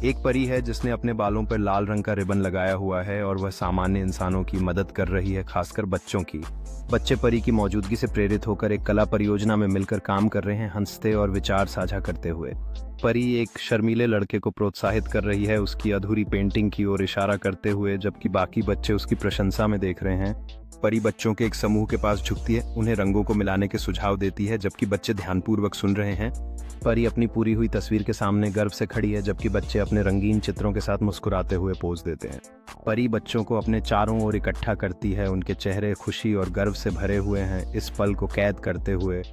एक परी है जिसने अपने बालों पर लाल रंग का रिबन लगाया हुआ है और वह सामान्य इंसानों की मदद कर रही है, खासकर बच्चों की। बच्चे परी की मौजूदगी से प्रेरित होकर एक कला परियोजना में मिलकर काम कर रहे हैं, हंसते और विचार साझा करते हुए। परी एक शर्मीले लड़के को प्रोत्साहित कर रही है, उसकी अधूरी पेंटिंग की ओर इशारा करते हुए, जबकि बाकी बच्चे उसकी प्रशंसा में देख रहे हैं। परी बच्चों के एक समूह के पास झुकती है, उन्हें रंगों को मिलाने के सुझाव देती है, जबकि बच्चे ध्यानपूर्वक सुन रहे हैं। परी अपनी पूरी हुई तस्वीर के सामने गर्व से खड़ी है, जबकि बच्चे अपने रंगीन चित्रों के साथ मुस्कुराते हुए पोज देते हैं। परी बच्चों को अपने चारों ओर इकट्ठा करती है, उनके चेहरे खुशी और गर्व से भरे हुए हैं। इस पल को कैद करते हुए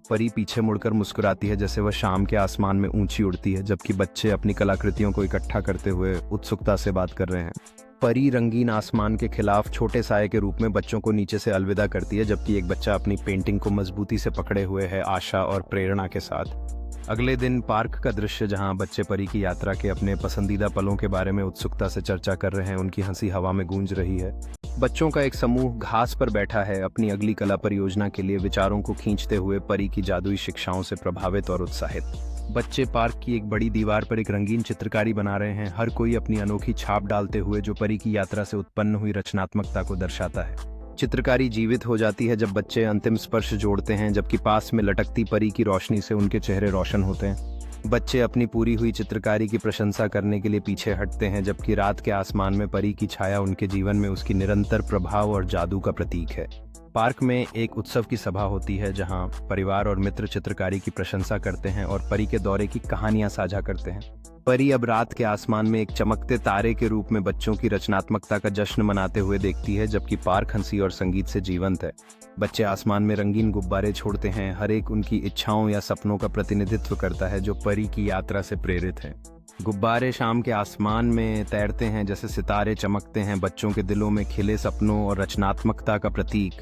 परी पीछे मुड़कर मुस्कुराती है, जैसे वह शाम के आसमान में ऊंची उड़ती है, जबकि बच्चे अपनी कलाकृतियों को इकट्ठा करते हुए उत्सुकता से बात कर रहे हैं। परी रंगीन आसमान के खिलाफ छोटे साए के रूप में बच्चों को नीचे से अलविदा करती है, जबकि एक बच्चा अपनी पेंटिंग को मजबूती से पकड़े हुए है, आशा और प्रेरणा के साथ। अगले दिन पार्क का दृश्य, जहां बच्चे परी की यात्रा के अपने पसंदीदा पलों के बारे में उत्सुकता से चर्चा कर रहे हैं, उनकी हंसी हवा में गूंज रही है। बच्चों का एक समूह घास पर बैठा है, अपनी अगली कला परियोजना के लिए विचारों को खींचते हुए, परी की जादुई शिक्षाओं से प्रभावित और उत्साहित। बच्चे पार्क की एक बड़ी दीवार पर एक रंगीन चित्रकारी बना रहे हैं, हर कोई अपनी अनोखी छाप डालते हुए, जो परी की यात्रा से उत्पन्न हुई रचनात्मकता को दर्शाता है। चित्रकारी जीवित हो जाती है जब बच्चे अंतिम स्पर्श जोड़ते हैं, जबकि पास में लटकती परी की रोशनी से उनके चेहरे रोशन होते हैं। बच्चे अपनी पूरी हुई चित्रकारी की प्रशंसा करने के लिए पीछे हटते हैं, जबकि रात के आसमान में परी की छाया उनके जीवन में उसकी निरंतर प्रभाव और जादू का प्रतीक है। पार्क में एक उत्सव की सभा होती है, जहां परिवार और मित्र चित्रकारी की प्रशंसा करते हैं और परी के दौरे की कहानियां साझा करते हैं। परी अब रात के आसमान में एक चमकते तारे के रूप में बच्चों की रचनात्मकता का जश्न मनाते हुए देखती है, जबकि पार्क हंसी और संगीत से जीवंत है। बच्चे आसमान में रंगीन गुब्बारे छोड़ते हैं, हर एक उनकी इच्छाओं या सपनों का प्रतिनिधित्व करता है, जो परी की यात्रा से प्रेरित है। गुब्बारे शाम के आसमान में तैरते हैं, जैसे सितारे चमकते हैं, बच्चों के दिलों में खिले सपनों और रचनात्मकता का प्रतीक।